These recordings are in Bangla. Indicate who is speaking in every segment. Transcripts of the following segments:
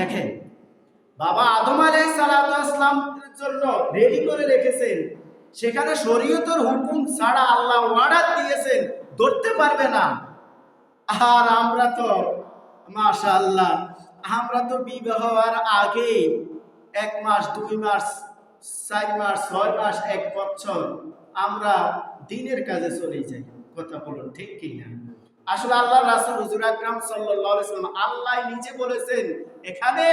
Speaker 1: দেখেন, বাবা আদম আলাইহিস সালামের জন্য রেডি করে রেখেছেন, সেখানে শরীয়তের হুকুম ছাড়া আল্লাহ অর্ডার দিয়েছেন, ধরতে পারবে না। আর আমরা তো মাশাআল্লাহ, আমরা তো বিবাহ হওয়ার আগে 1 মাস 2 মাস 4 মাস 6 মাস 1 বছর আমরা দিনের কাজে চলে যাই। কথা বলুন ঠিক কি না? আসলে আল্লাহ রাসূল হুজুর আকরাম সাল্লাল্লাহু আলাইহি ওয়াসাল্লাম আল্লাহ নিজে বলেছেন এখানে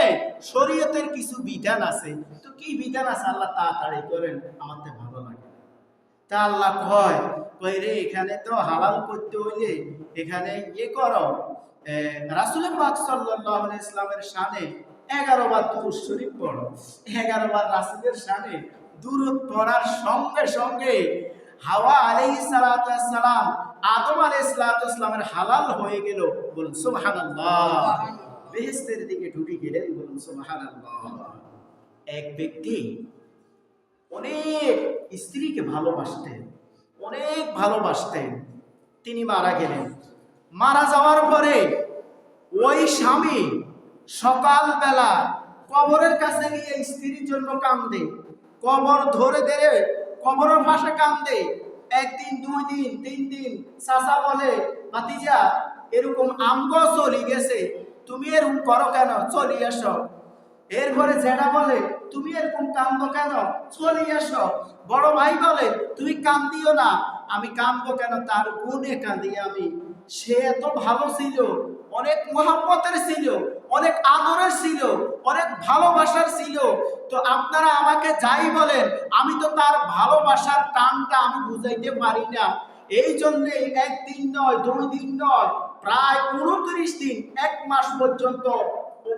Speaker 1: শরীয়তের কিছু বিধান আছে। তো কি বিধান আছে আল্লাহ তাড়াতাড়ি করেন, আমাদের ভালো লাগে। তা আল্লাহ কয় রে এখানে তো হালাল করতে হইলে এখানে করো, রাসূল পাক সাল্লাল্লাহু আলাইহি ওয়াসাল্লামের শানে 11 বার দুরূদ শরীফ পড়ো। 11 বার রাসূলের শানে দুরূদ পড়ার সঙ্গে সঙ্গে হাওয়া আলাইহিস সালাতু ওয়াস সালাম আদম আলাইহিস সালাতু ওয়াস সালামের হালাল হয়ে গেল। বলুন সুবহানাল্লাহ। বেহেশতের দিকে ঢুকে গেলেন। বলুন সুবহানাল্লাহ। এক ব্যক্তি অনেক স্ত্রীকে ভালোবাসতেন, অনেক ভালোবাসতেন। তিনি মারা গেলেন। মারা যাওয়ার পরে ওই স্বামী সকালবেলা কবরের কাছে গিয়ে স্ত্রীর জন্য কান্দে, কবর ধরে ধরে কবরের পাশে কান্দে। 1 দিন 2 দিন 3 দিন চাচা বলে ভাতিজা এরকম আমগো চলে গেছে, তুমি এরকম করো কেন, চলে আসো। এরপরে জেঠা বলে তুমি এরকম কান্দো কেন, চলে আসো। বড় ভাই বলে তুমি কান্দিও না, আমি কান্দবো কেন, তার গুণে কাঁদি আমি। সে এত ভালো ছিল, অনেক মহব্বতের ছিল, অনেক আদরের ছিল, অনেক ভালোবাসার ছিল। তো আপনারা আমাকে যাই বলেন, আমি তো তার ভালোবাসার টানটা আমি বুঝাইতে পারি না। এই জন্যে 1 দিন নয় 2 দিন নয়, প্রায় 29 দিন 1 মাস পর্যন্ত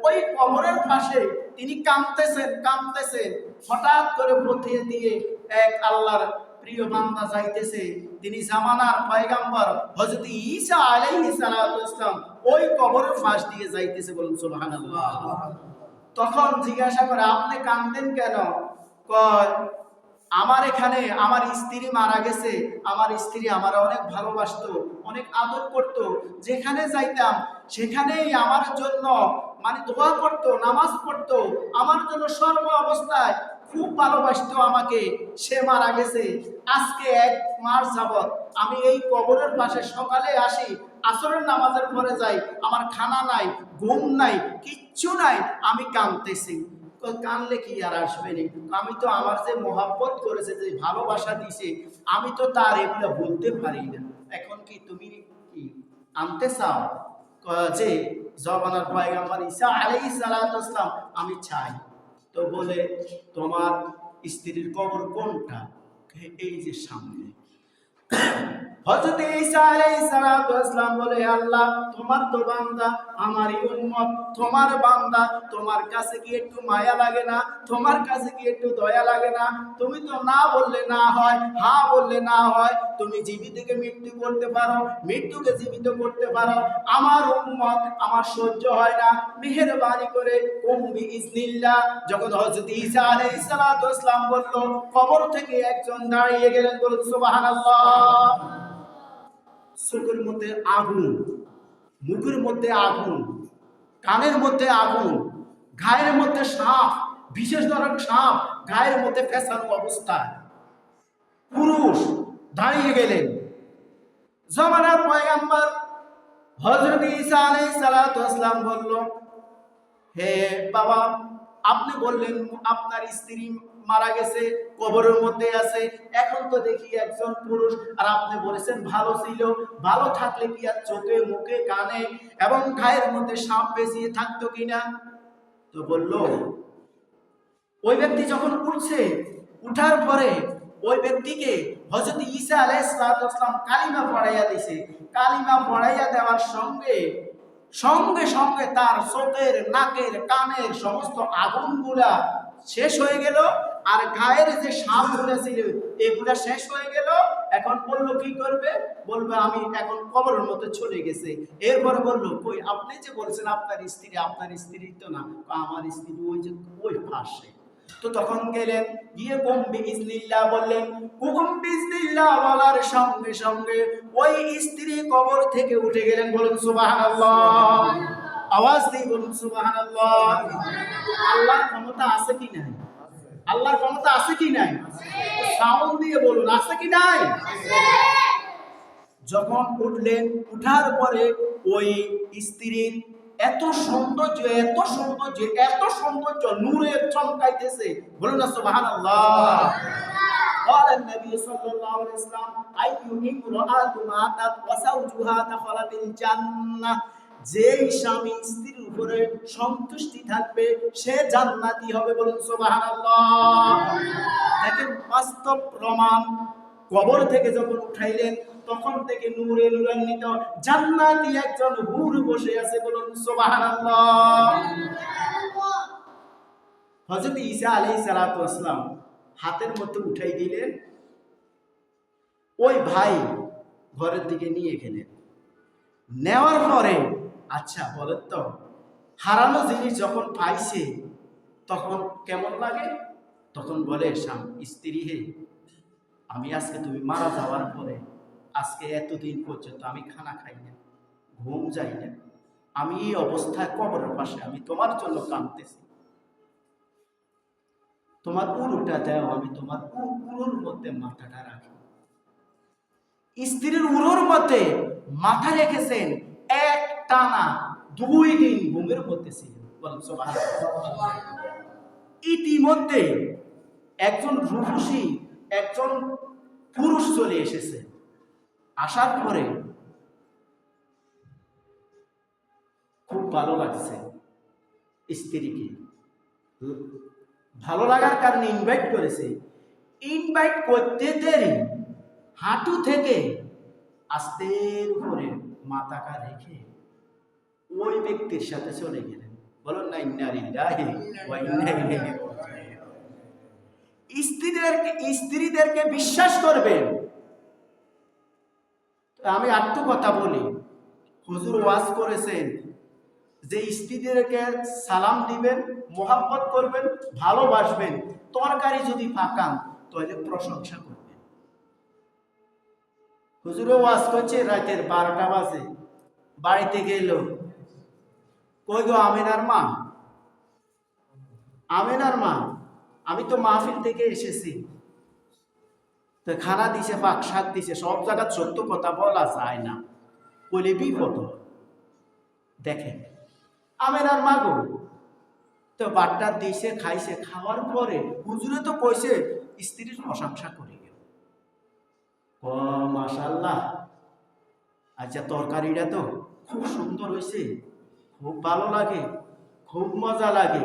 Speaker 1: ওই কবরের পাশে তিনি কাঁদতেছেন কাঁদতেছেন। হঠাৎ করে পথে দিয়ে এক আল্লাহর প্রিয় বান্দা যাইতেছে, তিনি জামানার পয়গাম্বর হযরত ঈসা আলাইহিস সালাতু ওয়াস সালাম ওই কবরের পাশ দিয়ে যাইতেছে। বলুন সুবহানাল্লাহ। তখন জিজ্ঞাসা করে আপনি কাঁদেন কেন? কয় আমার এখানে আমার স্ত্রী মারা গেছে, আমার স্ত্রী আমার অনেক ভালোবাসতো, অনেক আদর করত, যেখানে যাইতাম সেখানেই আমার জন্য মানে দোয়া করতো, নামাজ পড়তো, আমার জন্য সর্ব অবস্থায় খুব ভালোবাসতো আমাকে। সে মারা গেছে। আজকে 1 মাস যাবত আমি এই কবরের পাশে সকালে আসি, আসরের নামাজের পরে যাই, আমার খানা নাই, ঘুম নাই, কিচ্ছু নাই, আমি কাঁদতেছি। কানলে কি আর আসবে না? আমি তো আমার যে মহব্বত করেছে, যে ভালোবাসা দিছে, আমি তো তার এগুলো বলতে পারি না। এখন কি তুমি কি আনতে চাও যে জমানার পয়গম্বর ঈসা আলাইহিস সালাতু ওয়াস সালাম আমি চাই? তো বলে তোমার স্ত্রীর কবর কোনটা? এই যে সামনে। হযরত ঈসা আলাইহিস সালাতু ওয়াস সালাম বলে আল্লাহ তোমার তো বান্দা, আমারই উম্মত, তোমার বান্দা, তোমার কাছে কি একটু মায়া লাগে না? তোমার কাছে কি একটু দয়া লাগে না? তুমি তো না বললে না হয়, হ্যাঁ বললে না হয়। তুমি জীবিতকে মৃত্যু করতে পারো, মৃত্যুকে জীবিত করতে পারো। আমার উম্মত, আমার সহ্য হয় না, মেহেরবানি করে কুম বিইজনিল্লাহ। যখন হযরত ঈসা আলাইহিস সালাতু ওয়াস সালাম বলল, কবর থেকে একজন দাঁড়িয়ে গেলেন। বলুন সুবহানাল্লাহ। চোখের মধ্যে আগুন, মুখের মধ্যে আগুন, কানের মধ্যে আগুন, গায়ের মধ্যে সাপ, বিশেষ ধরনের সাপ গায়ের মধ্যে ফেসানো অবস্থায় পুরুষ দাঁড়িয়ে গেলেন। জামানার পয়গম্বর হযরত ঈসা আলাইহিস সালাতু ওয়াস সালাম বলল, হে বাবা, আপনি বললেন আপনার স্ত্রী মারা গেছে, কবরের মধ্যে আছে, এখন তো দেখি একজন পুরুষ, আর আপনি বলেছেন ভালো ছিল। ভালো থাকলে কি আর চোখে মুখে কানে এবং গায়ের মধ্যে সাপ পেঁচিয়ে থাকতো কিনা? তো বলল, ওই ব্যক্তি যখন উঠছে, উঠার পরে ওই ব্যক্তিকে হযরত ঈসা আলাইহিস সালাম কালিমা পড়াইয়া দিয়েছে। কালিমা পড়াইয়া দেওয়ার সঙ্গে সঙ্গে সঙ্গে তার চোখের, নাকের, কানের সমস্ত আগুনগুলা শেষ হয়ে গেল, আর গায়ের যে সাপগুলা ছিল এগুলা শেষ হয়ে গেল। এখন বললো কি করবে? বলবে আমি এখন কবরের মধ্যে চলে গেছে। এরপরে বললো কই আপনি যে বলছেন আপনার স্ত্রী, আপনার স্ত্রী তো না। আমার স্ত্রী ওই যে ওই পাশে। তো তখন গেলেন, গিয়ে কুম বিইজনিল্লাহ বললেন। কুম বিইজনিল্লাহ বলার সঙ্গে সঙ্গে ওই স্ত্রী কবর থেকে উঠে গেলেন। বলুন সুবহানাল্লাহ। আওয়াজ দিয়ে বলুন সুবহানাল্লাহ। আল্লাহর ক্ষমতা আছে কি নাই? আল্লাহর ক্ষমতা আছে কি নাই? সাউন্ড দিয়ে বলুন আছে কি নাই? যখন উঠলেন, উঠার পরে ওই স্ত্রীর এত সৌন্দর্য, এত সৌন্দর্য, এত সৌন্দর্য নূরে চমকাইতেছে, বলুন না সুবহানাল্লাহ। قال النبي صلى الله عليه وسلم أي امرأة ماتت وزوجها دخل الجنة, যেই স্বামী স্ত্রীর উপরে সন্তুষ্টি থাকবে সে জান্নাতি হবে, বলুন সুবহানাল্লাহ। দেখেন বাস্তব প্রমাণ, কবর থেকে যখন উঠাইলেন তখন থেকে নূরে নূরান্বিত জান্নাতি একজন হুর বসে আছে, বলুন সুবহানাল্লাহ। হযরত ঈসা আলাইহিস সালাতু ওয়াস সালাম হাতের মধ্যে উঠাই দিলেন, ওই ভাই ঘরের দিকে নিয়ে গেলেন। নেওয়ার পরে আচ্ছা বলেন তো, হারানো জিনিস যখন পাইছে তখন কেমন লাগে? তখন বলে স্ত্রী, হে আমি আজকে তুমি মারা যাওয়ার পরে আজকে এতদিন পর্যন্ত আমি খানা খাই না, ঘুম যাই না, আমি এই অবস্থায় কবরের পাশে আমি তোমার জন্য কাঁদতেছি, তোমার উরুটা দাও, আমি তোমার উরুর মধ্যে মাথাটা রাখি। স্ত্রীর উরুর মধ্যে মাথা রেখেছেন, এক টানা 2 দিন ঘুমের মধ্যে ছিল, বলুন সুবহানাল্লাহ। ইতিমধ্যে একজন রূপসী একজন পুরুষ চলে এসেছে, আসার পরে খুব ভালো লাগছে স্ত্রীকে, ভালো লাগার কারণে ইনভাইট করেছে। ইনভাইট করতে দেরি হাঁটু থেকে আস্তের উপরে মাথাটা রেখে ওই ব্যক্তির সাথে চলে গেলেন, বলুন না ইন্না লিল্লাহি ওয়া ইন্না ইলাইহি রাজিউন। স্ত্রীদেরকে বিশ্বাস করবেন। আমি আরেকটু কথা বলি, হুজুর ওয়াজ করেছেন যে স্ত্রীদেরকে সালাম দিবেন, মোহাব্বত করবেন, ভালোবাসবেন, তরকারি যদি পাকান তাহলে প্রশংসা করবেন। হুজুরও ওয়াজ করছে রাতের 12টা বাজে, বাড়িতে গেল, কই গো আমিনার মা, আমিনার মা, আমি তো মাহফিল থেকে এসেছি, তো খানা দিছে, পাক শাক দিছে, সব জায়গা সত্য কথা বলা যায় না, বলে বিপদ। দেখেন আমিনার মা গো, তো বাট্টা দিছে, খাইছে, খাওয়ার পরে হুজুরে তো কইছে স্ত্রীর প্রশংসা করে গেল, ও মাশাআল্লাহ, আচ্ছা তরকারিটা তো খুব সুন্দর হয়েছে, খুব ভালো লাগে, খুব মজা লাগে।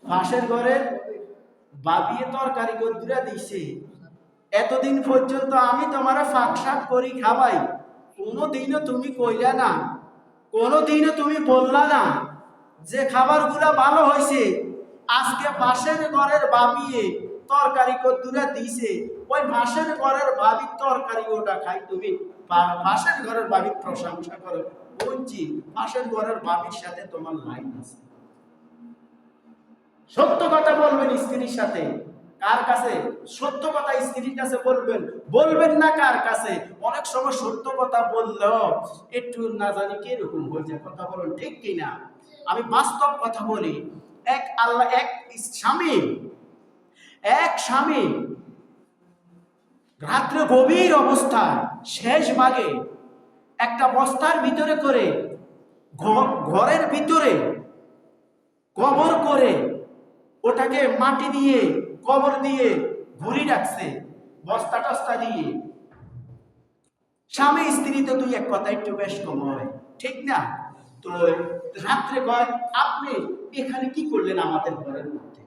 Speaker 1: পাশের ঘরে বাবিয়ে তরকারি করে দিছে, এতদিন পর্যন্ত আমি তোমার ফাঁক শাক করি খাওয়াই, কোনোদিনও তুমি কইলা না, কোনোদিনও তুমি বললা না যে খাবারগুলা ভালো হয়েছে। আজকে পাশের ঘরের বাবিয়ে তরকারি কদ্দুরা দিছে, ওই পাশের ঘরের বাবির তরকারি ওটা খাই, তুমি পাশের ঘরের বাবির প্রশংসা করো। বলছি পাশের ঘরের বাবির সাথে তোমার লাইন আছে। সত্য কথা বলবেন স্ত্রীর সাথে, কার কাছে সত্য কথা স্ত্রীর কাছে বলবেন, বলবেন না কার কাছে? অনেক সময় সত্য কথা বললেও একটু না জানি কিরকম হয়ে যায়, কথা বলুন ঠিক কিনা? আমি বাস্তব কথা বলি, এক স্বামী রাত্রে গভীর অবস্থা শেষ ভাগে একটা বস্তার ভিতরে করে ঘরের ভিতরে কবর করে ওটাকে মাটি দিয়ে কবর দিয়ে ঘুরি রাখছে, বস্তা টস্তা দিয়ে। স্বামী স্ত্রী তো দুই এক কথা একটু বেশ কম হয়, ঠিক না? তো রাত্রে কয় আপনি এখানে কি করলেন আমাদের ঘরের মধ্যে?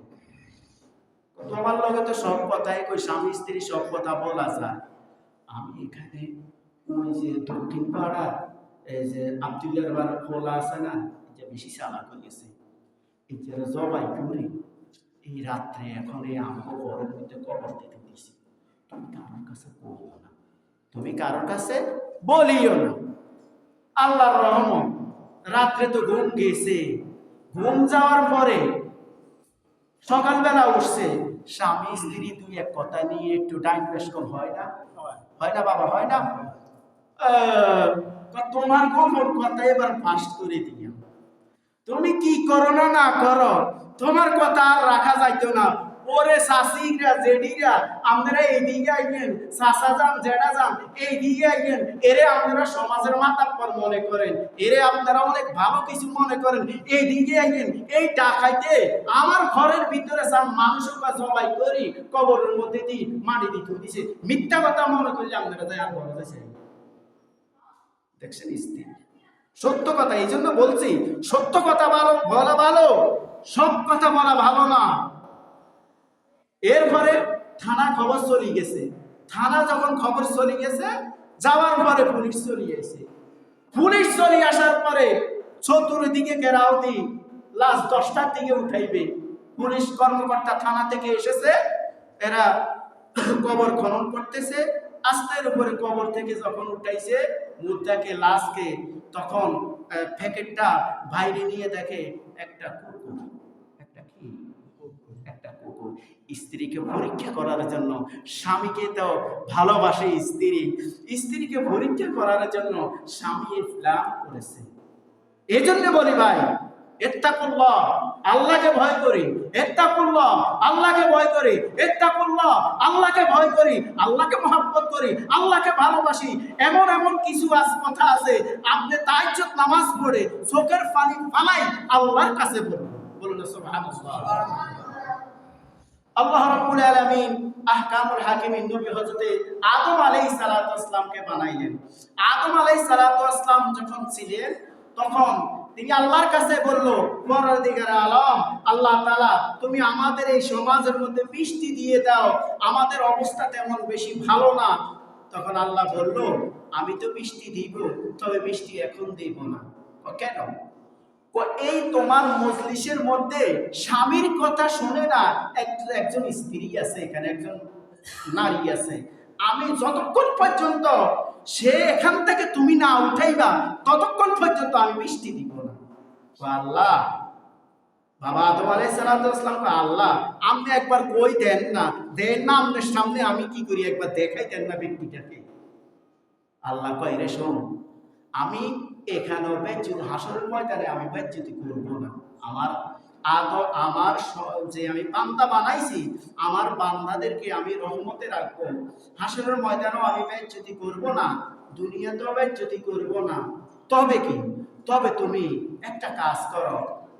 Speaker 1: তোমার লগে তো সব কথাই কই, স্বামী স্ত্রী সব কথা বলা যায়। আমি এখানে ওই যে দক্ষিণ পাড়া এই যে আব্দুল্লাহর বাড়ি খোলা আছে না, যে বেশি চালাক হয়ে গেছে, এই যে জবাই করি এই রাত্রে, এখন এই আমাকে ঘরের মধ্যে কবর দিতে দিছি, তুমি কারোর কাছে বলিও না, তুমি কারোর কাছে বলিও না। আল্লাহর রহমত, রাত্রে তো ঘুম গেছে, ঘুম যাওয়ার পরে সকালবেলা উঠছে, স্বামী স্ত্রী দুই এক কথা নিয়ে একটু ডাইন বেশ কম হয় না? হয় না বাবা, হয় না? তোমার গোপন কথা এবার ফাঁস করে দিয়া, তুমি কি করো না না করো, তোমার কথা আর রাখা যাইতো না। ওরে শাসিরা জেডিরা আপনারা এইদিকে আইয়েন, শাসা যান জেডা যান এইদিকে আইয়েন, এরে আপনারা সমাজের মাতাব্বর মনে করেন, এরে আপনারা অনেক ভালো কিছু মনে করেন, এইদিকে আইয়েন। এই ডাকাইতে আমার ঘরের ভিতরে সব মানুষের কাছে জবাই করি, কবরের মধ্যে দি মাটি দিতে দিছে, মিথ্যা কথা মনে করলে আপনারা যাই আর বলা যাচ্ছে। দেখছেন স্ত্রী, সত্য কথা, এই জন্য বলছি সত্য কথা বলা ভালো, সব কথা বলা ভালো না। এরপরে থানা খবর চলে গেছে, থানা যখন খবর চলে গেছে, যাওয়ার পরে পুলিশ চলে এসে, পুলিশ চলে আসার পরে চতুর্দিকে ঘেরাও দি, লাশ 10টার দিকে উঠাইবে। পুলিশ কর্মকর্তা থানা থেকে এসেছে, এরা কবর খনন করতেছে। আস্তের উপরে কবর থেকে যখন উঠাইছে মুদ্রাকে, লাশকে, তখন প্যাকেটটা বাইরে নিয়ে দেখে একটা কুকুর, একটা কি একটা কুকুর। স্ত্রীকে পরীক্ষা করার জন্য, স্বামীকে তো ভালোবাসে স্ত্রী, স্ত্রীকে পরীক্ষা করার জন্য স্বামী ইসলাম করেছে। এই জন্য বলি ভাই, ইত্তাকুল্লাহ, আল্লাহকে ভয় করি, ইত্তাকুল্লাহ, আল্লাহকে ভয় করি, ইত্তাকুল্লাহ, আল্লাহকে ভয় করি, আল্লাহকে মহব্বত করি, আল্লাহকে ভালোবাসি। এমন এমন কিছু কথা আছে, আপনি তাহাজ্জুদ নামাজ পড়ে চোখের পানি ফালাই আল্লাহর কাছে বলুন, বলুন সুবহানাল্লাহ। আল্লাহ রাব্বুল আলামিন আহকামুল হাকিমিন নবী হযরতে আদম আলাইহিস সালাতু ওয়াসসালামকে বানাইলেন। আদম আলাইহিস সালাতু ওয়াসসালাম যখন ছিলেন, তখন তিনি আল্লাহর কাছে বলল, পরদিগারে আলম, আল্লাহ তাআলা তুমি আমাদের এই সমাজের মধ্যে বৃষ্টি দিয়ে দাও, আমাদের অবস্থা তেমন বেশি ভালো না। তখন আল্লাহ বলল, আমি তো বৃষ্টি দিব, তবে বৃষ্টি এখন দিব না। কেন? এই তোমার মজলিসের মধ্যে স্বামীর কথা শুনে না একজন স্ত্রী আছে, এখানে একজন নারী আছে, আমি যতক্ষণ পর্যন্ত সে এখান থেকে তুমি না উঠাইবা ততক্ষণ পর্যন্ত আমি বৃষ্টি দিব না। আল্লাহ, বাবা আদম আলাইহিস সালাতু ওয়াসসালাম, আল্লাহ আপনি একবার কই দেন না, দেন না আপনার সামনে, আমি কি করি একবার দেখাই দেন না ব্যক্তিটাকে। আল্লাহ কয়, রে শোন, আমি এখানে বেজ্জত, হাসরের ময়দানে আমি বেজ্জতি করব না। আমার যে আমি বান্দা বানাইছি, আমার বান্দাদেরকে আমি রহমতে রাখবো, হাসরের ময়দানেও আমি বেজ্জতি করব না, দুনিয়াতেও বেজ্জতি করব না। তবে কি? তবে তুমি একটা কাজ করো,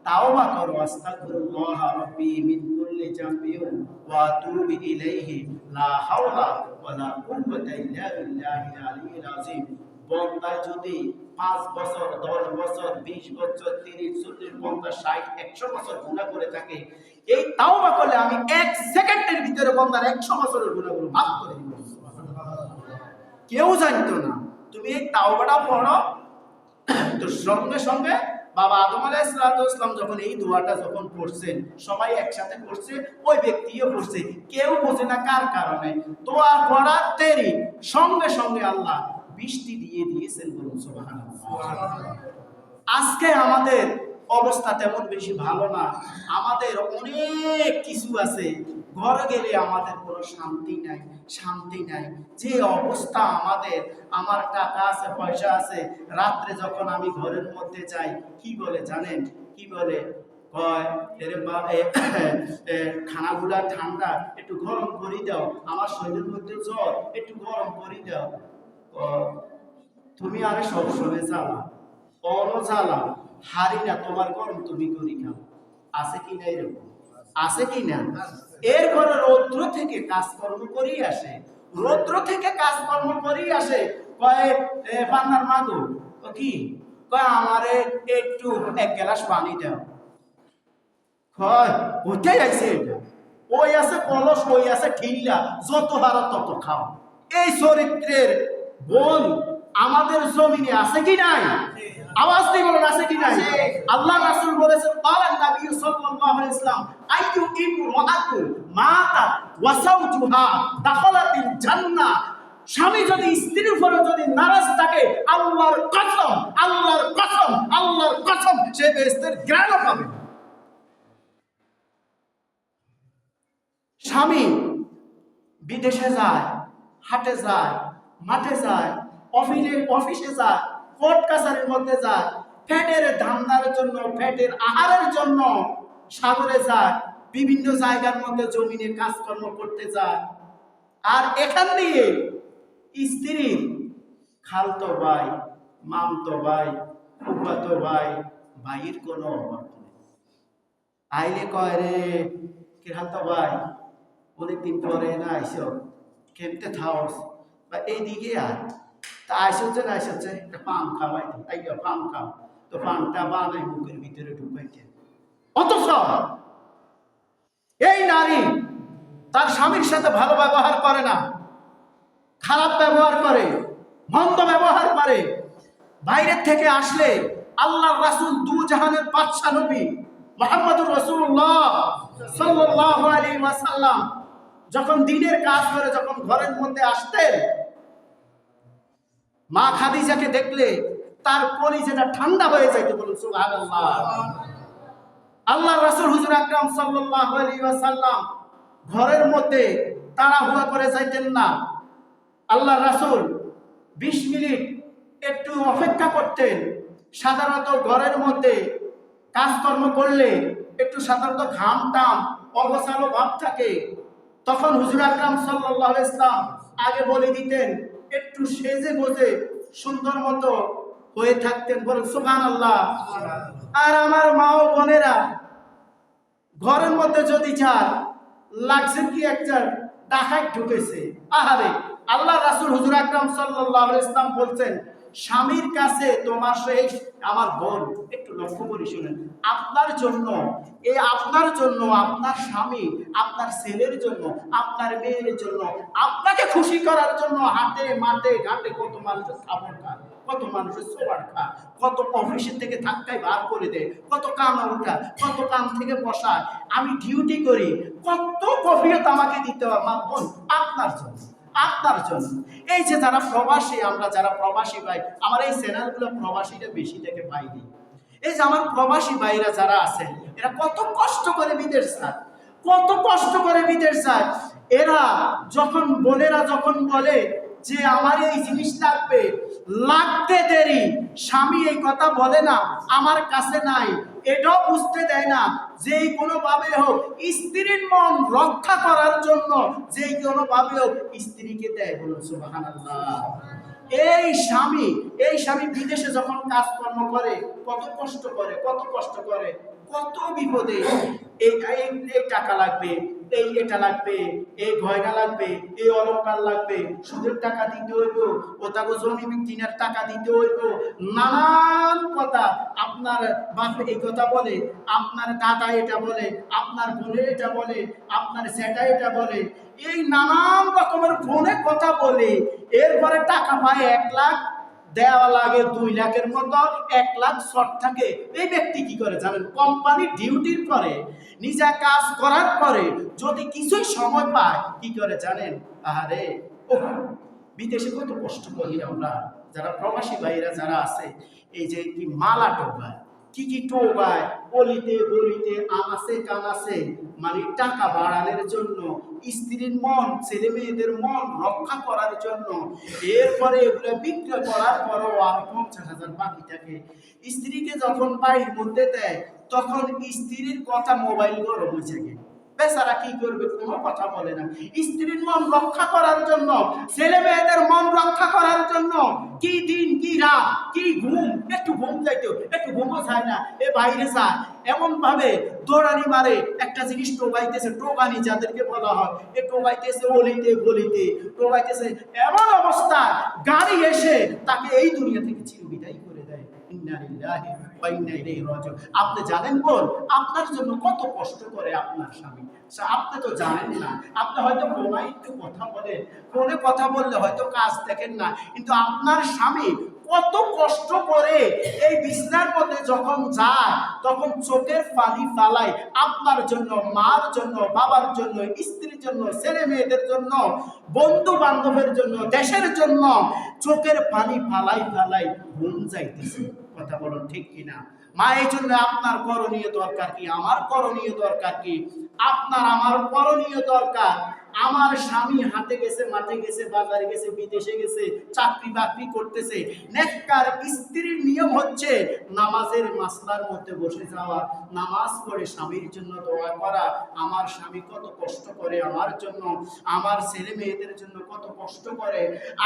Speaker 1: তাওবা করো, আস্তাগফিরুল্লাহ রাব্বি মিন কুল্লি জামবিন ওয়া আতুবু ইলাইহি, লা হাওলা ওয়ালা কুওয়াতা ইল্লা বিল্লাহিল আলিয়্যিল আযীম। বন্দা যদি 5 বছর, 10 বছর, 20 বছর, 30, 40, 50, 60, 100 বছর গুনাহ করে থাকে, এই তাওবা করলে আমি 1 সেকেন্ডের ভিতরে বন্দার 100 বছরের গুনাহগুলো মাফ করে দিব। কেউ জানতো না। তুমি এই তাওবাটা পড়ো, তো সঙ্গে সঙ্গে বাবা আদম আলাইহিস সালাতু ওয়াসসালাম যখন এই দোয়াটা যখন পড়ছেন, সবাই একসাথে পড়ছে, ওই ব্যক্তিও পড়ছে, কেউ বোঝে না কার কারণে। দোয়া পড়ার দেরি, সঙ্গে সঙ্গে আল্লাহ বৃষ্টি দিয়ে দিয়েছেন, বলুন সুবহানাল্লাহ। আজকে আমাদের অবস্থা তেমন বেশি ভালো না, আমাদের অনেক কিছু আছে, ঘরে গেলে আমাদের কোনো শান্তি নাই, শান্তি নাই। যে অবস্থা আমাদের, আমার টাকা আছে, পয়সা আছে, রাত্রে যখন আমি ঘরের মধ্যে যাই, কি বলে জানেন? কি বলে? খানাগুলা ঠান্ডা, একটু গরম করে দাও, আমার শরীরের মধ্যে জ্বর, একটু গরম করে দাও। তুমি আরে সবসময় জ্বালা, অনো জ্বালা, হারি না, তোমার গরম তুমি করি খাও। আছে কি না এরকম? আছে কি না? এরপরে রৌদ্র থেকে কাজকর্ম করেই আসে, রৌদ্র থেকে কাজকর্ম করেই আসে, কয় পান্নার মাগো, কি কয়, আমারে একটু 1 গ্লাস পানি দাও। কয় ওটাই আইছে, এটা ওই আছে কলস, ওই আছে ঠিল্লা, যত হারা তত খাও। এই চরিত্রের বোন আমাদের জমিনে আছে কি নাই? আওয়াজ দিয়ে বলেন, আছে কি নাই? আল্লাহ রাসূল বলেছেন, ক্বালান নবী সাল্লাল্লাহু আলাইহি ওয়াসাল্লাম, আইয়ু ইমরাআতু মাতাত ওয়া সাওজুহা দাখালাতিল জান্নাহ। স্বামী যদি স্ত্রীর উপরে যদি নারাজ থাকে, আল্লাহর কসম, আল্লাহর কসম, আল্লাহর কসম, সে বেহেশতের গ্রাণও পাবে। স্বামী বিদেশে যায়, হাটে যায়, মাঠে যায়, অফিসে যায়, কোর্ট কাছারির মধ্যে যায়, ফ্যাটের ধান্দার জন্য, ফ্যাটের আহারের জন্য সাগরে যায়, বিভিন্ন জায়গার মধ্যে জমিনে কাজকর্ম করতে যায়। আর এখান দিয়ে স্ত্রীর খালতো ভাই, মামতো ভাই, ফুফাতো ভাই, ভাইয়ের কোনো অভাব নেই। আইলে কয় রে কি খালতো ভাই, অনেকদিন পরে না আইসো, কেমতে থাওস বা এইদিকে আর তা আইসছে না আইসছে একটা পান খাওয়াই, তাই পান খাও, তো পানটা বানাই মুখের ভিতরে ঢুকাইতে। অথচ এই নারী তার স্বামীর সাথে ভালো ব্যবহার করে না, খারাপ ব্যবহার করে, মন্দ ব্যবহার করে। বাইরের থেকে আসলে আল্লাহর রাসূল দু জাহানের বাদশা নবী মুহাম্মদুর রাসূলুল্লাহ সাল্লাল্লাহু আলাইহি ওয়াসাল্লাম যখন দিনের কাজ করে যখন ঘরের মধ্যে আসতেন, মা খাদিজাকে দেখলে তার কলিজাটা ঠান্ডা হয়ে যাইত। বলুন সুবহানাল্লাহ। আল্লাহর রাসূল হুজুর আকরাম সাল্লাল্লাহু আলাইহি ওয়াসাল্লাম ঘরের মধ্যে তাড়াহুড়া করে যাইতেন না। আল্লাহর রাসূল 20 মিনিট একটু অপেক্ষা করতেন। সাধারণত ঘরের মধ্যে কাজকর্ম করলে একটু সাধারণত ঘাম টাম অগোছালো ভাব থাকে, তখন হুজুর আকরাম সাল্লাল্লাহু আলাইহি ওয়াসাল্লাম আগে বলে দিতেন, একটু সেজে গোজে সুন্দর মতো হয়ে থাকতেন। বলুন সুবহানাল্লাহ। আর আমার মা ও বোনেরা ঘরের মধ্যে যদি যান, লাগছে কি একটা ডাকাত ঢুকেছে। আহারে, আল্লাহ রাসূল হুজুর আকরাম সাল্লাল্লাহু আলাইহি ওয়াসাল্লাম বলছেন, স্বামীর কাছে তোমার সেই আমার বোন একটু লক্ষ্য করে শুনেন, আপনার জন্য আপনার জন্য, আপনার স্বামী, আপনার ছেলের জন্য, আপনার মেয়ের জন্য, আপনাকে খুশি করার জন্য হাটে মাঠে ঘাটে কত মানুষের খাবার খায়, কত মানুষের সোয়ার খায়, কত অফিসের থেকে ধাক্কায় বার করে দেয়, কত কাম উঠা, কত কাম থেকে বসায়, আমি ডিউটি করি, কত কফিয়ত আমাকে দিতে হয় মা বোন আপনার জন্য, আপনার জন্য। এই যে যারা প্রবাসী, আমরা যারা প্রবাসী ভাই, আমার এই চ্যানেলগুলো প্রবাসীরা বেশি থেকে পাইনি। এই যে আমার প্রবাসী ভাইরা যারা আছেন, এরা কত কষ্ট করে বিদেশ যায়, কত কষ্ট করে বিদেশ যায়। এরা যখন বোনেরা যখন বলে যে আমার এই জিনিস লাগবে, লাগতে দেরি, স্বামী এই কথা বলে না আমার কাছে নাই, এটাও বুঝতে দেয় না, যেই কোনো ভাবে হোক স্ত্রীর মন রক্ষা করার জন্য যেই কোনো ভাবে হোক স্ত্রীকে দেয়। বলুন সুবহানাল্লাহ। এই স্বামী বিদেশে যখন কাজকর্ম করে কত কষ্ট করে, কত কষ্ট করে, কত বিপদে, এই টাকা লাগবে, এটা লাগবে, এই গয়না লাগবে, এই অলংকার লাগবে, সুদের টাকা দিতে হইব, ও তাকে জমি বিক্রির টাকা দিতে হইব, নানান কথা। আপনার বাপ এই কথা বলে, আপনার দাদা এটা বলে, আপনার বোনের এটা বলে, আপনার সেটা এটা বলে, এই নানান রকমের ফোনে কথা বলে, এরপরে টাকা পায় 1 লাখ, দেওয়া লাগে 2 লাখের মতো, 1 লাখ শর্ট থাকে। এই ব্যক্তি কি করে জানেন? কোম্পানি ডিউটির পরে, নিজে কাজ করার পরে যদি কিছুই সময় পায় কি করে জানেন? আরে ও বিদেশে কত কষ্ট করি আমরা, যারা প্রবাসী ভাইরা যারা আছে, এই যে কি মালা টোকায়, কি টোকায়, অলিতে গলিতে আনাসে কানাসে, মানে টাকা বাড়ানোর জন্য, স্ত্রীর মন, ছেলে মেয়েদের মন রক্ষা করার জন্য। এরপরে এগুলো বিক্রয় করার পরও আর 50,000 বাকি থাকে। স্ত্রীকে যখন বাড়ির মধ্যে দেয় তখন স্ত্রীর কথা মোবাইল গরম হয়ে যায়, বেচারা কি করবে, কোনো কথা বলে না। স্ত্রীর মন রক্ষা করার জন্য, ছেলে মেয়েদের মন রক্ষা করার জন্য কি দিন কি রাত কি ঘুম, একটু ঘুম যাইতো, একটু ঘুমও যায় না, এ বাইরে যায়, এমন ভাবে দৌড়ানি মারে, একটা জিনিস টোবাইতেছে, টোকানি যাদেরকে বলা হয়, এ টোবাইতেছে অলিতে গলিতে, টোবাইতেছে, এমন অবস্থা গাড়ি এসে তাকে এই দুনিয়া থেকে চিরবিদায় করে দেয়। ইন্না লিল্লাহি ওয়া ইন্না ইলাইহি রাজিউন। আপনি জানেন বোন, আপনার জন্য কত কষ্ট করে আপনার স্বামী, আপনি তো জানেন না। আপনি হয়তো ফোনে একটু কথা বলেন, ফোনে কথা বললে হয়তো কাজ দেখেন না, কিন্তু আপনার স্বামী কত কষ্ট করে এই বিছনার মধ্যে যখন যায় তখন চোখের পানি ফালায় আপনার জন্য, মার জন্য, বাবার জন্য, স্ত্রীর জন্য, ছেলে মেয়েদের জন্য, বন্ধু বান্ধবের জন্য, দেশের জন্য চোখের পানি ফালাই ঘুম যাইতেছে। কথা বলুন ঠিক কিনা? মা, এই জন্য আপনার করণীয় দরকার কি, আমার করণীয় দরকার কি, আপনার আমার করণীয় দরকার, আমার স্বামী হাটে গেছে, মাঠে গেছে, বাজারে গেছে, বিদেশে গেছে, চাকরি বাকরি করতেছে। নেককার স্ত্রীর নিয়ম হচ্ছে নামাজের মাসলার মধ্যে বসে যাওয়া, নামাজ পড়ে স্বামীর জন্য দোয়া করা। আমার স্বামী কত কষ্ট করে আমার জন্য, আমার ছেলে মেয়েদের জন্য কত কষ্ট করে।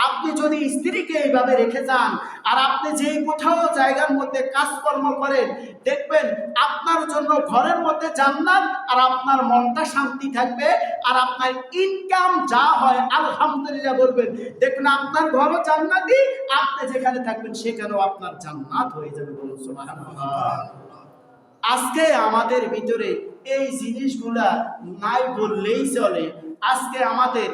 Speaker 1: আপনি যদি স্ত্রীকে এইভাবে রেখে যান, আর আপনি যে কোথাও জায়গার মধ্যে কাজকর্ম করেন, দেখবেন আপনার জন্য ঘরের মধ্যে জান্নাত, আর আপনার মনটা শান্তি থাকবে, আর আপনার ইনকাম যা হয় আলহামদুলিল্লাহ বলবেন। দেখবেন আপনার ঘরও জান্নাতি, আপনি যেখানে থাকবেন সেখানেও আপনার জান্নাত হয়ে যাবে। বলুন সুবহানাল্লাহ। আজকে আমাদের ভিতরে এই জিনিসগুলা নাই বললেই চলে। আজকে আমাদের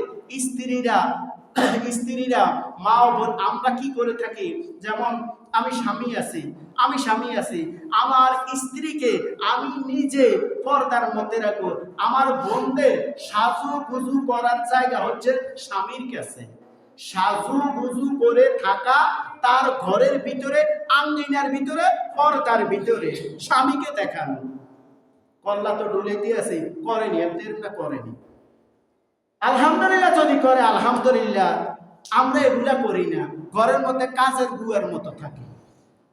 Speaker 1: স্ত্রীরা মা ও বোন আমরা কি করে থাকি, যেমন আমি স্বামী আছি, আমার স্ত্রীকে আমি নিজে পর্দার মধ্যে রাখবো। আমার বোনদের সাজুগুজু করার জায়গা হচ্ছে স্বামীর কাছে। সাজুগুজু করে থাকা তার ঘরের ভিতরে, আঙ্গিনার ভিতরে, পর্দার ভিতরে স্বামীকে দেখানো। কল্লা তো ডুলে দিয়েছে, করেনি, এমনি করেনি। আলহামদুলিল্লাহ যদি করে আলহামদুলিল্লাহ, আমরা এগুলা করি না, ঘরের মধ্যে কাজের বুয়ার মতো থাকি।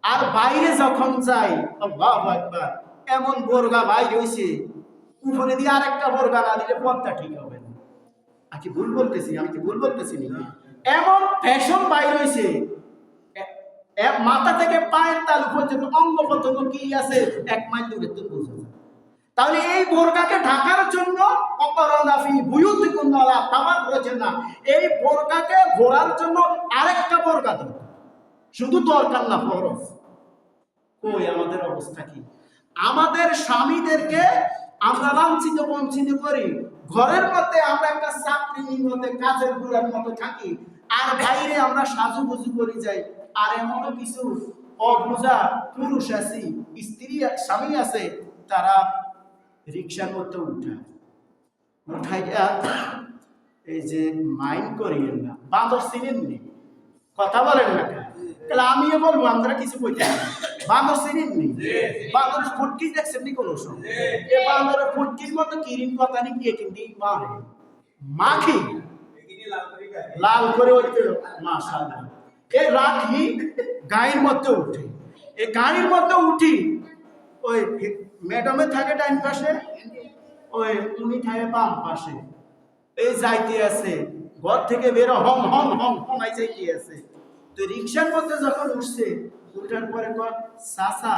Speaker 1: আর বাইরে যখন যাই, আল্লাহু আকবার, এমন বোরগা বাইরে হইছে, উপরে দিয়ে আরেকটা বোরগা না দিলে পথটা ঠিক হবে না। আমি কি ভুল বলতেছি নাকি? এমন ফ্যাশন বাইরে হইছে, মাথা থেকে পায়ের তালু পর্যন্ত অঙ্গ প্রত্যঙ্গ কি আছে 1 মাইল দূরে তো বোঝা যায়। তাহলে এই বোরকাকে ঢাকার জন্য অপরাধী বুয়ুতিকুম ওয়ালা তাবাররুজনা, এই বোরকাকে ঘোরার জন্য আরেকটা বোরকা দরকার, শুধু দরকার না, ফরজ। কই আমাদের অবস্থা কি? আমাদের স্বামীদেরকে আমরা লাঞ্ছিত বঞ্চিত করি, ঘরের মধ্যে আমরা একটা চাকরির মধ্যে কাজের বুড়ার মতো থাকি, আর বাইরে আমরা সাজুগুজু করে যাই। আর এমনও কিছু অবুঝা পুরুষ আছে, স্বামী আছে, তারা রিক্সার মধ্যে উঠাইয়া এই যে মাইন্ড করিয়েন না, বাঁদর চিনেননি, কথা বলেন না কেন? তাহলে আমিও বলবো, আমরা কিছু কইতে বাঁদর চিনেননি? বাঁদর ফুটকি দেখছেন নি কোনো সময়? এ বাঁদরের ফুটকির মতো কিরিন কথা নি গিয়ে কিন্তু মাখি লাল করে ওইতে মাশাআল্লাহ এ রাখি গাড়ির মধ্যে উঠে, এই গাড়ির মধ্যে উঠি, ওই ম্যাডামে থাকে ডাইন পাশে, ওই উনি থাকে বাম পাশে, এই যাইতে আছে ঘর থেকে বেরো হম হম হম হমাই যাইতে আছে। তো রিক্সার মধ্যে যখন উঠছে, উঠার পরে কয়, চাচা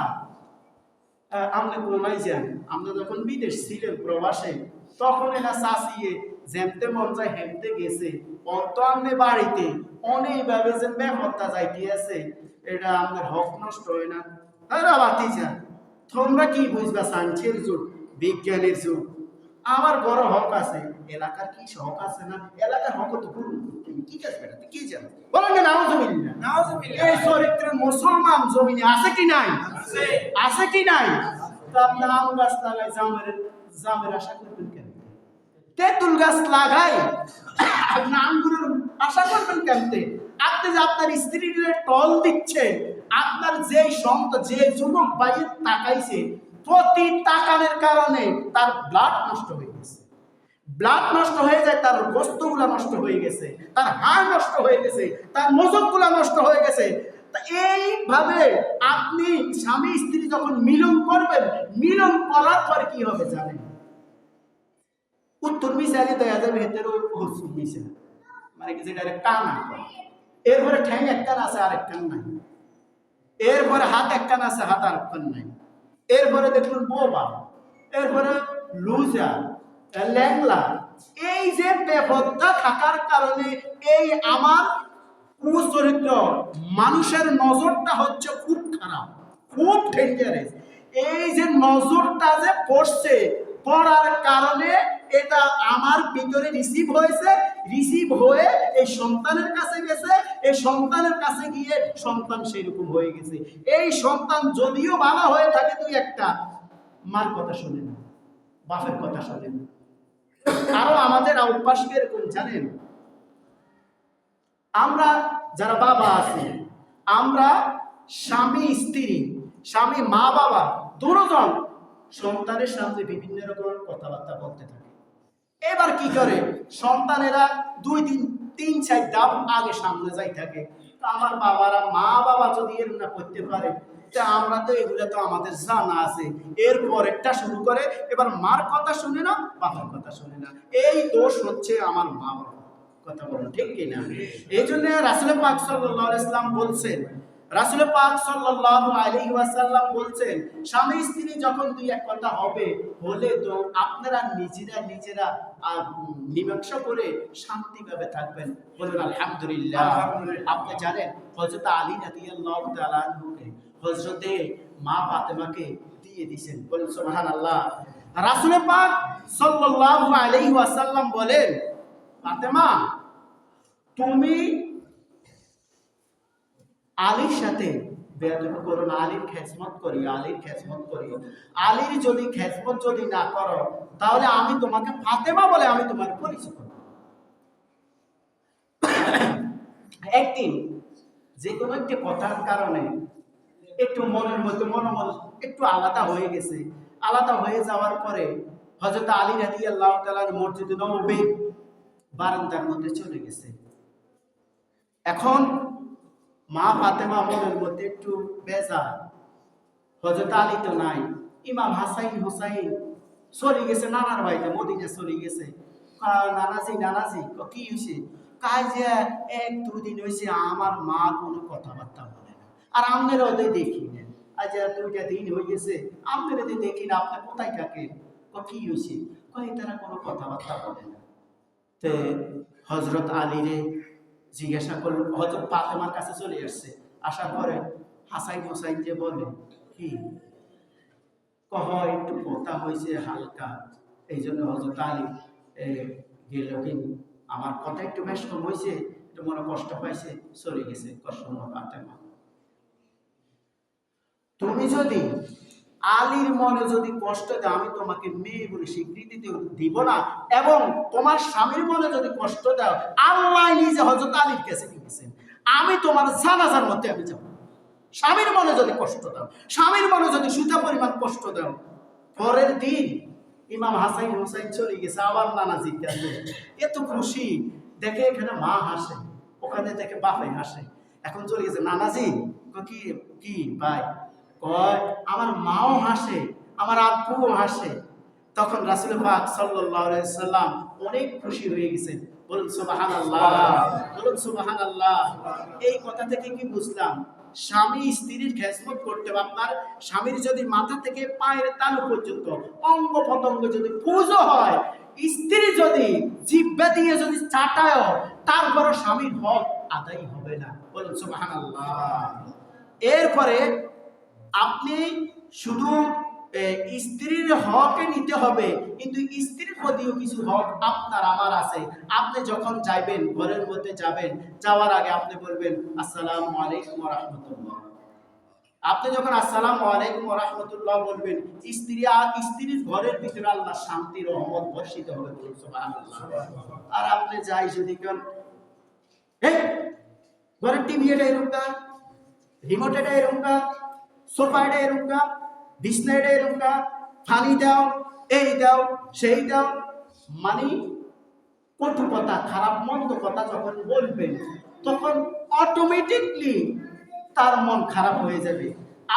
Speaker 1: আপনি কোনায় যান? আমরা যখন বিদেশ ছিলেন প্রবাসে, তখন এরা চাচিয়ে যেমতে মন যায় হেমতে গেছে, অত আপনি বাড়িতে অনেকভাবে যে মেহতা যাইতে আছে, এটা আপনার হক নষ্ট হয় না? হ্যাঁ বাতি যান, তোমরা কি বুঝবা? সায়েন্সের যুগ, বিজ্ঞানের যুগ, আমার বড় হক আছে, এলাকার কি হক আছে না? এলাকার হক তো পূরণ করতে হবে, ঠিক আছে? বেটা কি জানো বলেন না? নাউজুবিল্লাহ। এই চরিত্রের মুসলমান জমিনে আছে কি নাই? আছে কি নাই? তো আপনি আম গাছ লাগাই জামের আশা করবেন কেন? তেঁতুল গাছ লাগাই আপনি আঙ্গুরের আশা করবেন কেন? আপনি যে আপনার স্ত্রীর টল দিচ্ছেন, আপনার যে যুবক বাইরে তাকাইছে, প্রতি তাকানোর কারণে তার ব্লাড নষ্ট হয়ে গেছে, ব্লাড নষ্ট হয়ে যায়, তার গোস্তগুলা নষ্ট হয়ে গেছে, তার হাড় নষ্ট হয়ে গেছে, তার মজকগুলা নষ্ট হয়ে গেছে। এইভাবে আপনি স্বামী স্ত্রী যখন মিলন করবেন, মিলন করার পরে কি হবে জানেন? উত্তর মিশালি দেয়া যাবে, হেতেরও হসুর মিশা, মানে কি যেটা কানা, এরপরে ঠ্যাং একখান আছে আর একখান নাই, এরপরে হাত একখান আছে হাত আর একখান নাই, এরপরে দেখুন বোবা, এরপরে লুজা, ল্যাংলা। এই যে বেপত্তা থাকার কারণে এই আমার কুচরিত্র, মানুষের নজরটা হচ্ছে খুব খারাপ, খুব ডেঞ্জারাস। এই যে নজরটা যে পড়ছে, পড়ার কারণে এটা আমার ভিতরে রিসিভ হয়েছে, রিসিভ হয়ে এই সন্তানের কাছে গেছে, এই সন্তানের কাছে গিয়ে সন্তান সেরকম হয়ে গেছে। এই সন্তান যদিও ভালো হয়ে থাকে, তুই একটা মার কথা শোনে না, বাপের কথা শোনে না। আরো আমাদের অভ্যাস কিরকম জানেন? আমরা যারা বাবা আছি, আমরা স্বামী স্ত্রী, স্বামী মা বাবা দুজন সন্তানের সামনে বিভিন্ন রকম কথাবার্তা বলতে থাকে। এবার কি করে, সন্তানেরা 2-3-4 ধাপ আগে সামনে যাই থাকে। তো আমার মা বাবা যদি এর না করতে পারে, তা আমরা তো এগুলো তো আমাদের জানা আছে। এরপর একটা শুরু করে, এবার মার কথা শুনে না, বাবার কথা শুনে না। এই দোষ হচ্ছে আমার মা বাবা। কথা বলুন ঠিক কিনা? এই জন্য রাসূল পাক সাল্লাল্লাহু আলাইহি ওয়াসাল্লাম বলছেন, রাসূল পাক সাল্লাল্লাহু আলাইহি ওয়াসাল্লাম বলছেন, স্বামী স্ত্রী যখন দুই এক কথা হলে তো আপনারা নিজেরা মীমাংসা করে শান্তিভাবে থাকবেন। বলুন আলহামদুলিল্লাহ। আপনি জানেন হযরত আলী রাদিয়াল্লাহু তাআলা আনহুকে হযরতে মা ফাতেমাকে দিয়ে দিয়েছেন। বলুন সুবহানাল্লাহ। রাসূল পাক সাল্লাল্লাহু আলাইহি ওয়াসাল্লাম বলেন, ফাতেমা তুমি আলীর সাথে বেয়াদবি করো না, আলীর খেদমত করিও, আলীর যদি খেদমত যদি না করো, তাহলে আমি তোমাকে ফাতেমা বলে আমি তোমার পরিচয় করব। একদিন যে কোনো একটি কথার কারণে একটু মনের মধ্যে মনোবল একটু আলাদা হয়ে গেছে। আলাদা হয়ে যাওয়ার পরে হযরত আলী রাদিয়াল্লাহু তাআলার মসজিদে নববী বারান্দার মধ্যে চলে গেছে। এখন মা ফাতেমা মনের মধ্যে একটু বেজার, হযরত আলী তো নাই, ইমাম হাসান হুসাইন চলে গেছে নানার বাড়িতে, মদিনা চলে গেছে। নানাজি কি হয়েছে? কাজ যে 1-2 দিন হয়েছে আমার মা কোনো কথাবার্তা বলে না, আর আপনারা ওদের দেখি না। আজ 2টা দিন হয়ে গেছে আপনারা দেখি না, আপনি কোথায় থাকেন? কি হয়েছে? তারা কোনো কথাবার্তা বলে না। তো হযরত আলীরে জিজ্ঞাসা করল, হযরত ফাতেমার কাছে চলে আসছে। আসার পরে হাসান হোসাইন যে বলে, কি একটু কথা হয়েছে হালকা, এই জন্য হযরত আলী গেল, কিন্তু আমার কথা একটু বেশ কম হয়েছে, একটু মনে কষ্ট পাইছে, চলে গেছে। ফাতেমা, তুমি যদি আলীর মনে যদি কষ্ট দাও, আমি তোমাকে মেয়ে বলে স্বীকৃতি দিব না, এবং তোমার স্বামীর মনে যদি কষ্ট দাও, আল্লাহ নিজে হযরত আলীর কাছে গেছেন, আমি তোমার জানাজার মধ্যে আমি যাব। স্বামীর মনে যদি কষ্ট দাও, স্বামীর মনে যদি সুতা পরিমাণ কষ্ট দাও। পরের দিন ইমাম হাসান হুসাইন চলে গেছে, আবার নানা জিজ্ঞাসা, এত খুশি দেখে, এখানে মা হাসে, ওখানে দেখে বাপে হাসে। এখন চলে গেছে, নানাজি কি ভাই? আমার মাও হাসে, আমার আব্বুও হাসে। তখন রাসূল পাক সাল্লাল্লাহু আলাইহি সাল্লাম অনেক খুশি হয়ে গেছেন। বলুন সুবহানাল্লাহ, বলুন সুবহানাল্লাহ। এই কথা থেকে কি বুঝলাম? স্বামী স্ত্রীর খেদমত করতে হবে। আপনার স্বামীর যদি মাথা থেকে পায়ের তালু পর্যন্ত অঙ্গ প্রত্যঙ্গ যদি পুজো হয়, স্ত্রী যদি জিহ্বা দিয়ে যদি চাটায়, তারপর স্বামীর হক আদায় হবে না। বলুন সুবহানাল্লাহ। এরপরে আপনি শুধু স্ত্রীর হকে নিতে হবে, কিন্তু স্ত্রীর প্রতিও কিছু হক আপনার আমার আছে। আপনি যখন যাইবেন, ঘরের মধ্যে যাবেন, যাওয়ার আগে আপনি বলবেন আসসালামু আলাইকুম ওয়া রাহমাতুল্লাহ। আপনি যখন আসসালামু আলাইকুম ওয়া রাহমাতুল্লাহ বলবেন, স্ত্রীর ঘরের ভিতরে আল্লাহ শান্তি রহমত বর্ষিত হবে। বলুন সুবহানাল্লাহ। আর আপনি যাই যদি কেন ঘরের টিভি এটা এরকম, রিমোট এটা এরকম, সোফা এটা এরকম, বিছনা এটা এরকম, পানি দাও, এই দাও, সেই দাও, মানে কটু কথা, খারাপ মন্দ কথা যখন বলবেন, তখন অটোমেটিকলি তার মন খারাপ হয়ে যাবে।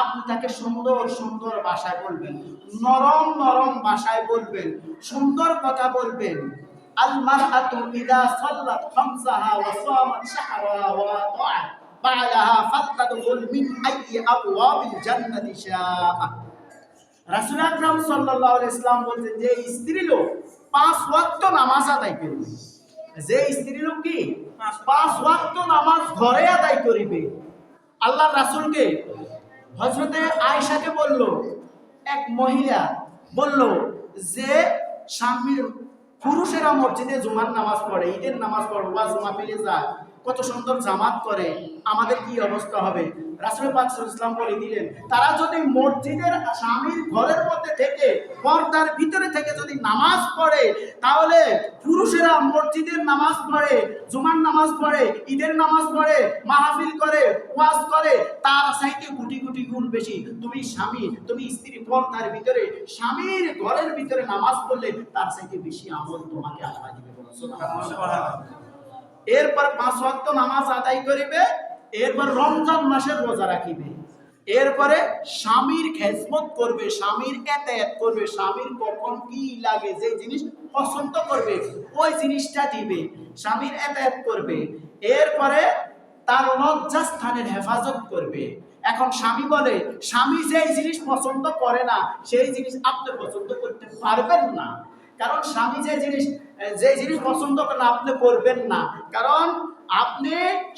Speaker 1: আপনি তাকে সুন্দর সুন্দর ভাষায় বলবেন, নরম নরম ভাষায় বলবেন, সুন্দর কথা বলবেন। আল মারআতু ইযা সাল্লাত খামসাহা ওয়া সামাত শাহরাহা ওয়া আতা'আত বা'লাহা ফাতাদখুল মিন আইয়ি আবওয়াবিল জান্নাতি শাআ। রাসূল আকরাম সাল্লাল্লাহু আলাইহি ওয়াসাল্লাম বলেন, যে স্ত্রী লোক 5 ওয়াক্ত নামাজ আদায় করবে, যে স্ত্রী লোক কি 5 ওয়াক্ত নামাজ ঘরে আদায় করিবে। আল্লাহর রাসূলকে হযরতে আয়েশাকে বলল, এক মহিলা বলল যে স্বামীর পুরুষেরা মসজিদে জুমার নামাজ পড়ে, ঈদের নামাজ পড়ে, ওয়াজ মাহফিলে যায়, কত সুন্দর জামাত করে, আমাদের কি অবস্থা হবে? রাসূল পাক সাল্লাল্লাহু আলাইহি ওয়াসাল্লাম বলে দিলেন, তারা যদি মসজিদের স্বামীর ঘরের মধ্যে থেকে পর্দার ভিতরে থেকে যদি নামাজ পড়ে, তাহলে পুরুষেরা মসজিদের নামাজ পড়ে, জুমার নামাজ পড়ে, ঈদের নামাজ পড়ে, মাহফিল করে, ওয়াজ করে, তার চাইতে কোটি কোটি গুণ বেশি তুমি স্বামী, তুমি স্ত্রী পর্দার ভিতরে স্বামীর ঘরের ভিতরে নামাজ পড়লে তার চাইতে বেশি আমল তোমাকে আল্লাহ দিবে। সুবহানাল্লাহ। এরপর 5 ওয়াক্ত নামাজ আদায় করিবে, এরপর রমজান মাসের রোজা রাখিবে, এরপরে স্বামীর খেদমত করবে, স্বামীর এতায়াত করবে, স্বামীর কখন কি লাগে যে জিনিস পছন্দ করবে ওই জিনিসটা দিবে, স্বামীর এতায়াত করবে, এরপরে তার লজ্জাস্থানের হেফাজত করবে। এখন স্বামী বলে, স্বামী যেই জিনিস পছন্দ করে না সেই জিনিস আপনি পছন্দ করতে পারবেন না, কারণ স্বামী যে জিনিস পছন্দ করে না আপনি করবেন না, কারণ আপনি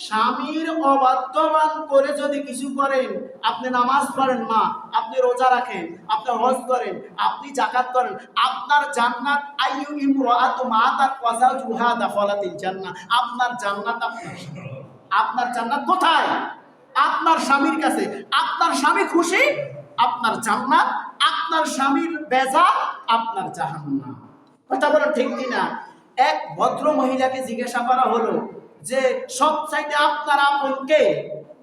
Speaker 1: স্বামীর অবাধ্যবান করে যদি কিছু করেন, আপনি নামাজ পড়েন মা, আপনি রোজা রাখেন, আপনি হজ করেন, আপনি যাকাত করেন, আপনার জান্নাত আইয়ু ইমরাআতু মাতাত ওয়াজাউজুহা দাখালাতিল জান্নাহ, আপনার জান্নাত আপনার জান্নাত কোথায়? আপনার স্বামীর কাছে। আপনার স্বামী খুশি, আপনার জান্নাত, আপনার স্বামীর বেজার, আপনার জাহান্নাম। কথা বলো ঠিক কিনা? এক ভদ্র মহিলাকে জিজ্ঞাসা করা হলো যে সবচাইতে আপনার আপন কে?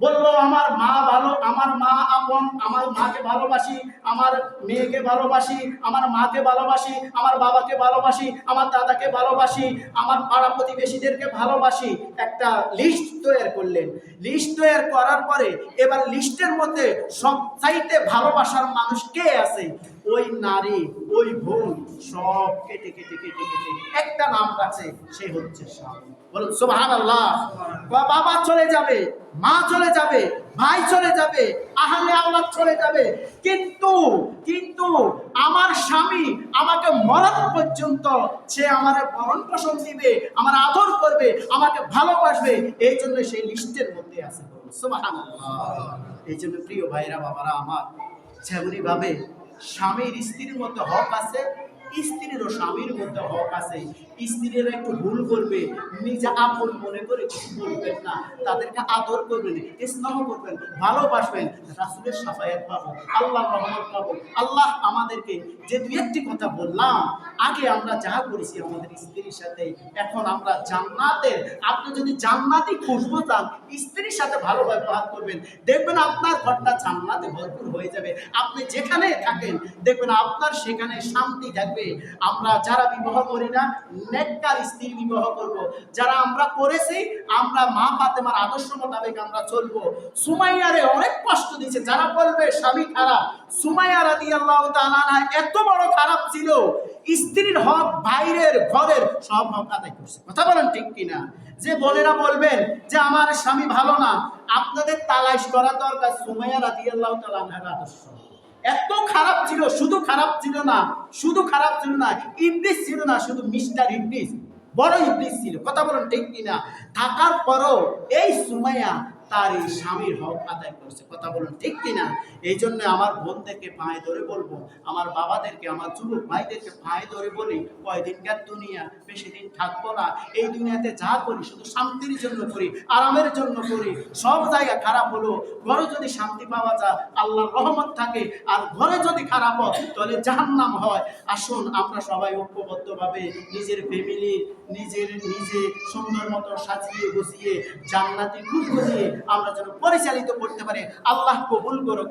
Speaker 1: বললো আমার মা ভালো, আমার মা আপন, আমার মাকে ভালোবাসি, আমার মেয়েকে ভালোবাসি, আমার মাকে ভালোবাসি, আমার বাবাকে ভালোবাসি, আমার দাদাকে ভালোবাসি, আমার পাড়া প্রতিবেশীদেরকে ভালোবাসি। একটা লিস্ট তৈরি করলেন। লিস্ট তৈরি করার পরে এবার লিস্টের মধ্যে সবচাইতে ভালোবাসার মানুষ কে আছে? ওই নারী, ওই বোন, সব কেটে কেটে কেটে কেটে একটা নাম আছে, সে হচ্ছে স্বামী। বলুন সুবহানাল্লাহ। বাবা চলে যাবে, মা চলে যাবে, ভাই চলে যাবে, আহলে আওলাদ চলে যাবে, কিন্তু আমার স্বামী আমাকে মরণ পর্যন্ত সে আমার ভরণ পোষণ দিবে, আমার আদর করবে, আমাকে ভালোবাসবে, এই জন্য সেই লিস্টের মধ্যে আছে। বলুন সুবহানাল্লাহ। এই জন্য প্রিয় ভাইরা বাবারা আমার, যেমনি ভাবে স্বামীর স্ত্রীর মধ্যে হক আছে, স্ত্রীরও স্বামীর মধ্যে হক আছে। স্ত্রীরা একটু ভুল করবে, নিজে আপন মনে করে কিছু বলবেন না, তাদেরকে আদর করবেন, স্নেহ করবেন, ভালোবাসবেন, রাসূলের শাফায়াত পাবো, আল্লাহর রহমত পাবো। আল্লাহ আমাদেরকে যে দুই একটি কথা বললাম, আগে আমরা যা করেছি আমাদের স্ত্রীর সাথে, এখন আমরা জান্নাতের, আপনি যদি জান্নাতি খুশবু চান, স্ত্রীর সাথে ভালো ব্যবহার করবেন, দেখবেন আপনার ঘরটা জান্নাতে ভরপুর হয়ে যাবে। আপনি যেখানে থাকেন দেখবেন আপনার সেখানে শান্তি থাকবে। আমরা যারা বিবাহ করি না, নেককার স্ত্রী বিবাহ করব। যারা আমরা করেছি, আমরা মা ফাতেমার আদর্শ মোতাবেক আমরা চলবো। সুমাইয়ারে অনেক কষ্ট দিয়েছে। যারা বলবে স্বামী খারাপ, সুমাইয়া রাদিয়াল্লাহু তাআলা এত বড় খারাপ ছিল, স্ত্রীর হক বাইরের ঘরের সব হক আদায় করছে। কথা বলেন ঠিক কিনা? যে বোনেরা বলবেন যে আমার স্বামী ভালো না, আপনাদের তালাশ করা দরকার সুমাইয়া রাদিয়াল্লাহু তাআলার আদর্শ। এত খারাপ ছিল, শুধু খারাপ ছিল না, ইবলিস ছিল না, শুধু মিস্টার ইবলিস, বড় ইবলিস ছিল। কথা বলেন ঠিক কিনা? থাকার পরও এই সুমাইয়া তার এই স্বামীর হক আদায় করছে। কথা বলেন ঠিক কিনা? এই জন্য আমার বোনদেরকে পায়ে ধরে বলবো, আমার বাবাদেরকে, আমার যুবক ভাইদেরকে পায়ে ধরে বলি, কয়দিনকার দুনিয়া, বেশি দিন থাকবো না। এই দুনিয়াতে যা করি শুধু শান্তির জন্য করি, আরামের জন্য করি। সব জায়গা খারাপ হলো, ঘরে যদি শান্তি পাওয়া যায়, আল্লাহর রহমত থাকে, আর ঘরে যদি খারাপ হয় তাহলে জাহান্নাম হয়। আসুন আমরা সবাই ঐক্যবদ্ধভাবে নিজের ফ্যামিলি, নিজে সুন্দর মতো সাজিয়ে গুছিয়ে জান্নাতি খুশবু দিয়ে আমরা যেন পরিচালিত করতে পারি। আল্লাহ কবুল করুক।